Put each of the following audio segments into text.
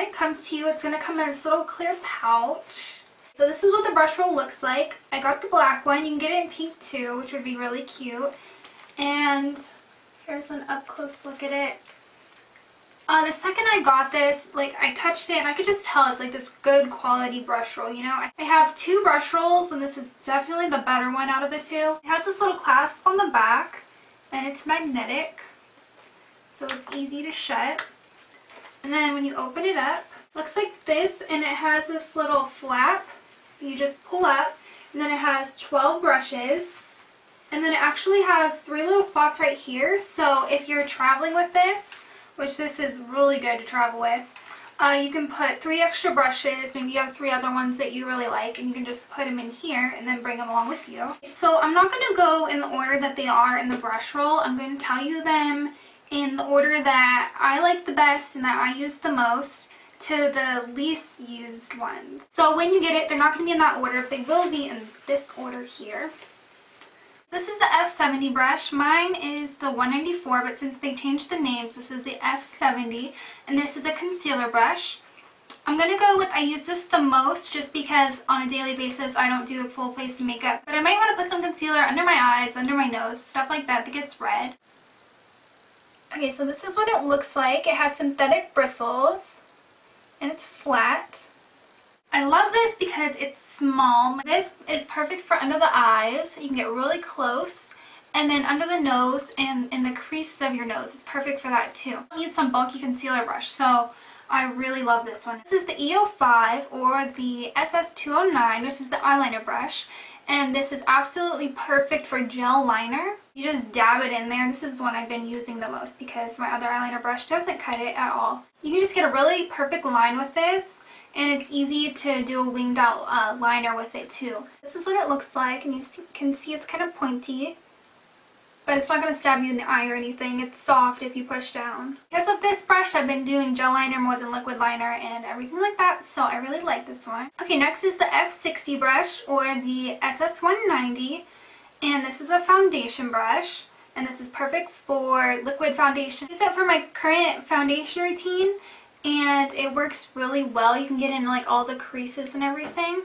when it comes to you, it's going to come in this little clear pouch. So this is what the brush roll looks like. I got the black one. You can get it in pink too, which would be really cute. And here's an up close look at it. The second I got this, like, I touched it and I could just tell it's like this good quality brush roll, you know. I have two brush rolls and this is definitely the better one out of the two. It has this little clasp on the back and it's magnetic, so it's easy to shut. And then when you open it up, it looks like this, and it has this little flap you just pull up, and then it has 12 brushes. And then it actually has 3 little spots right here, so if you're traveling with this, which this is really good to travel with, you can put 3 extra brushes. Maybe you have 3 other ones that you really like, and you can just put them in here and then bring them along with you. So I'm not going to go in the order that they are in the brush roll. I'm going to tell you them in the order that I like the best and that I use the most to the least used ones. So when you get it, they're not going to be in that order. They will be in this order here. This is the F70 brush. Mine is the 194, but since they changed the names, this is the F70, and this is a concealer brush. I'm going to go with, I use this the most just because on a daily basis I don't do a full face of makeup, but I might want to put some concealer under my eyes, under my nose, stuff like that gets red. Okay, so this is what it looks like. It has synthetic bristles, and it's flat. I love this because it's small. This is perfect for under the eyes. You can get really close, and then under the nose and in the creases of your nose. It's perfect for that too. You need some bulky concealer brush, so I really love this one. This is the E05 or the SS209, which is the eyeliner brush, and this is absolutely perfect for gel liner. You just dab it in there. This is the one I've been using the most because my other eyeliner brush doesn't cut it at all. You can just get a really perfect line with this, and it's easy to do a winged out liner with it too. This is what it looks like, and you can see it's kind of pointy, but it's not going to stab you in the eye or anything. It's soft if you push down. Because of this brush, I've been doing gel liner more than liquid liner and everything like that, so I really like this one. Okay, next is the F60 brush or the SS190, and this is a foundation brush, and this is perfect for liquid foundation. I use it for my current foundation routine, and it works really well. You can get in like all the creases and everything.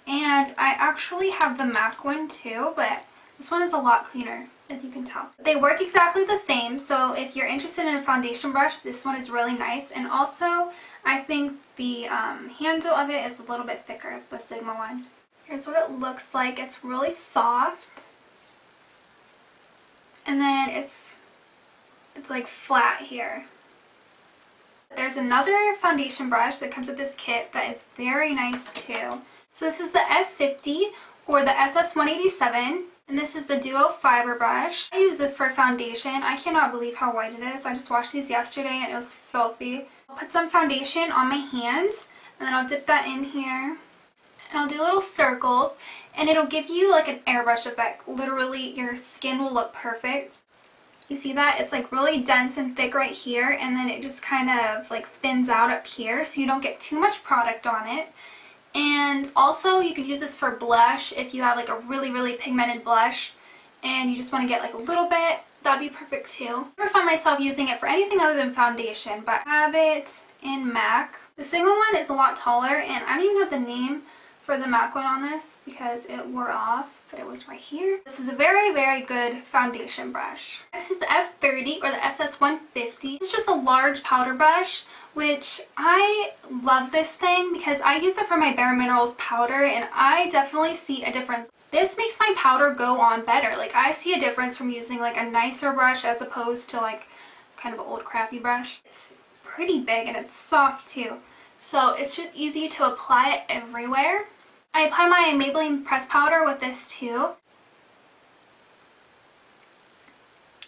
And I actually have the MAC one too, but this one is a lot cleaner, as you can tell. They work exactly the same, so if you're interested in a foundation brush, this one is really nice. And also, I think the handle of it is a little bit thicker, the Sigma one. Here's what it looks like. It's really soft. And then it's like flat here. There's another foundation brush that comes with this kit that is very nice too. So this is the F50 or the SS187, and this is the Duo Fiber brush. I use this for foundation. I cannot believe how white it is. I just washed these yesterday and it was filthy. I'll put some foundation on my hand, and then I'll dip that in here, and I'll do little circles, and it'll give you like an airbrush effect. Literally, your skin will look perfect. You see that? It's like really dense and thick right here, and then it just kind of like thins out up here so you don't get too much product on it. And also you could use this for blush if you have like a really pigmented blush and you just want to get like a little bit. That'd be perfect too. I never find myself using it for anything other than foundation, but I have it in MAC. The Sigma one is a lot taller, and I don't even have the name for the MAC one on this because it wore off, but it was right here. This is a very good foundation brush. This is the F30 or the SS150. It's just a large powder brush, which I love this thing because I use it for my Bare Minerals powder, and I definitely see a difference. This makes my powder go on better. Like, I see a difference from using like a nicer brush as opposed to like kind of an old crappy brush. It's pretty big and it's soft too. So it's just easy to apply it everywhere. I apply my Maybelline press powder with this too.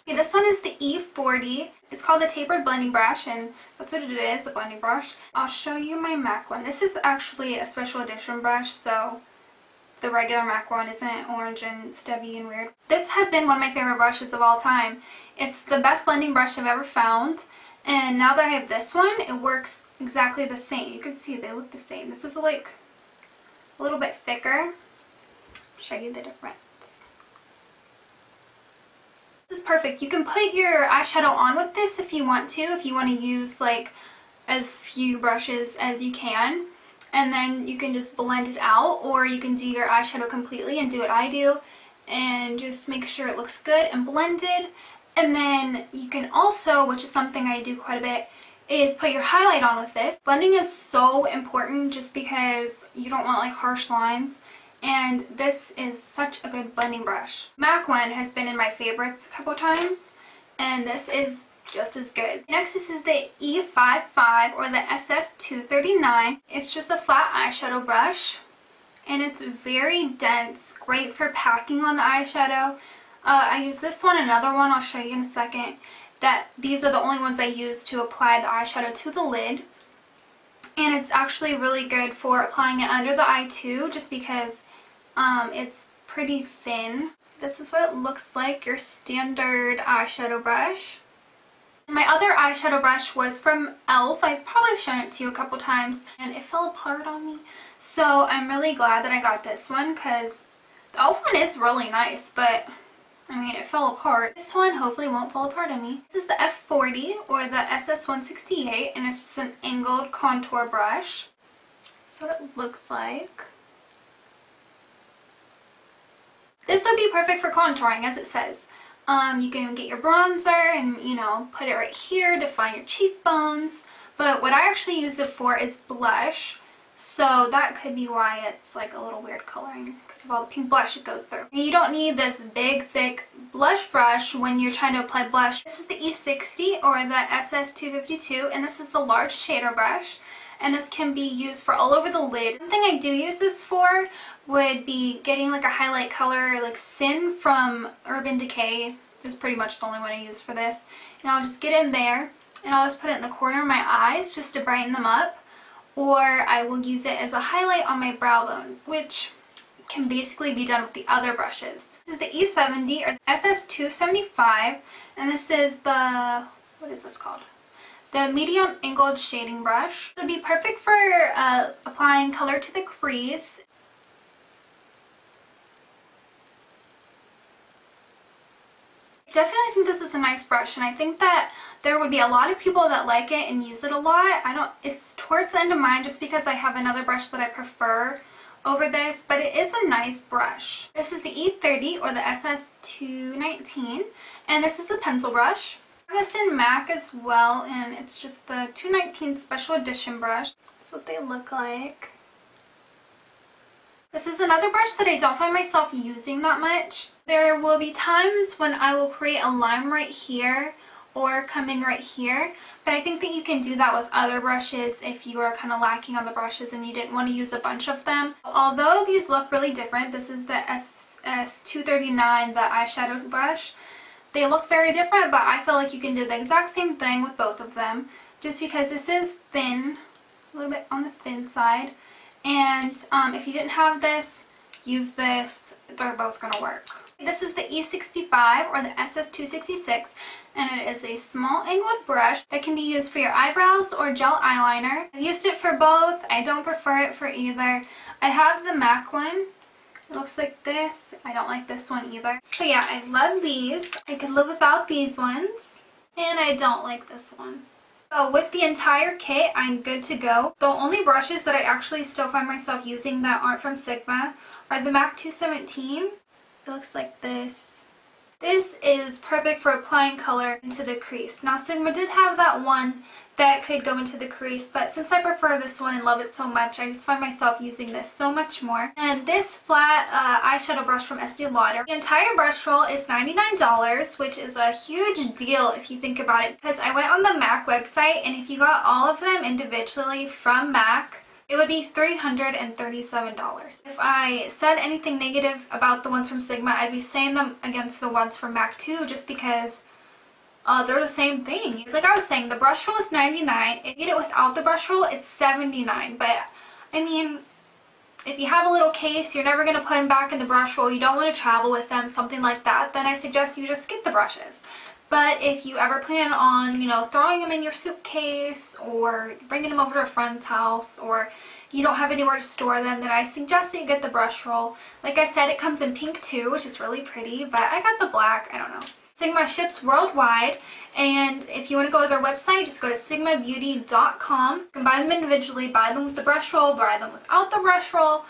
Okay, this one is the E40. It's called the tapered blending brush, and that's what it is, a blending brush. I'll show you my MAC one. This is actually a special edition brush, so the regular MAC one isn't orange and stubby and weird. This has been one of my favorite brushes of all time. It's the best blending brush I've ever found, and now that I have this one, it works exactly the same. You can see they look the same. This is like a little bit thicker. I'll show you the difference. This is perfect. You can put your eyeshadow on with this if you want to. If you want to use like as few brushes as you can, and then you can just blend it out, or you can do your eyeshadow completely and do what I do and just make sure it looks good and blended. And then you can also, which is something I do quite a bit, is put your highlight on with this. Blending is so important just because you don't want like harsh lines, and this is such a good blending brush. MAC one has been in my favorites a couple times, and this is just as good. Next, this is the E55 or the SS239. It's just a flat eyeshadow brush, and it's very dense, great for packing on the eyeshadow. I use this one, another one I'll show you in a second. These are the only ones I use to apply the eyeshadow to the lid. And it's actually really good for applying it under the eye too, just because it's pretty thin. This is what it looks like, your standard eyeshadow brush. My other eyeshadow brush was from e.l.f. I've probably shown it to you a couple times, and it fell apart on me. So I'm really glad that I got this one, because the e.l.f. one is really nice, but I mean, it fell apart. This one hopefully won't fall apart on me. This is the F40 or the SS168, and it's just an angled contour brush. That's what it looks like. This would be perfect for contouring, as it says. You can get your bronzer and, you know, put it right here, define your cheekbones. But what I actually use it for is blush. So that could be why it's like a little weird coloring, because of all the pink blush it goes through. And you don't need this big, thick blush brush when you're trying to apply blush. This is the E60 or the SS252, and this is the large shader brush. And this can be used for all over the lid. One thing I do use this for would be getting like a highlight color, like Sin from Urban Decay is pretty much the only one I use for this. And I'll just get in there, and I'll just put it in the corner of my eyes just to brighten them up. Or I will use it as a highlight on my brow bone, which can basically be done with the other brushes. This is the E70 or SS275, and this is the, what is this called? The medium angled shading brush. It would be perfect for applying color to the crease. I definitely think this is a nice brush, and I think that there would be a lot of people that like it and use it a lot. It's towards the end of mine just because I have another brush that I prefer over this, but it is a nice brush. This is the E30 or the SS219, and this is a pencil brush. I have this in MAC as well, and it's just the 219 special edition brush. That's what they look like. This is another brush that I don't find myself using that much. There will be times when I will create a line right here or come in right here, but I think that you can do that with other brushes if you are kind of lacking on the brushes and you didn't want to use a bunch of them. Although these look really different, this is the SS239, the eyeshadow brush. They look very different, but I feel like you can do the exact same thing with both of them, just because this is thin, a little bit on the thin side. And if you didn't have this, use this. They're both going to work. This is the E65 or the SS266, and it is a small angled brush that can be used for your eyebrows or gel eyeliner. I've used it for both. I don't prefer it for either. I have the MAC one. It looks like this. I don't like this one either. So yeah, I love these. I could live without these ones. And I don't like this one. So with the entire kit, I'm good to go. The only brushes that I actually still find myself using that aren't from Sigma are the MAC 217. It looks like this. This is perfect for applying color into the crease. Now Sigma did have that one that could go into the crease, but since I prefer this one and love it so much, I just find myself using this so much more. And this flat eyeshadow brush from Estee Lauder. The entire brush roll is $99, which is a huge deal if you think about it, because I went on the MAC website, and if you got all of them individually from MAC, it would be $337. If I said anything negative about the ones from Sigma, I'd be saying them against the ones from MAC too, just because they're the same thing. Like I was saying, the brush roll is $99. If you get it without the brush roll, it's $79. But I mean, if you have a little case, you're never going to put them back in the brush roll, you don't want to travel with them, something like that, then I suggest you just get the brushes. But if you ever plan on, you know, throwing them in your suitcase or bringing them over to a friend's house, or you don't have anywhere to store them, then I suggest that you get the brush roll. Like I said, it comes in pink too, which is really pretty, but I got the black. I don't know. Sigma ships worldwide, and if you want to go to their website, just go to sigmabeauty.com. You can buy them individually, buy them with the brush roll, buy them without the brush roll.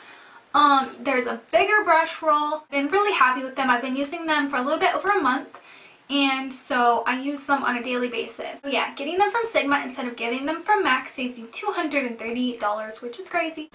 There's a bigger brush roll. I've been really happy with them. I've been using them for a little bit over a month, and so I use them on a daily basis. So yeah, getting them from Sigma instead of getting them from MAC saves you $238, which is crazy.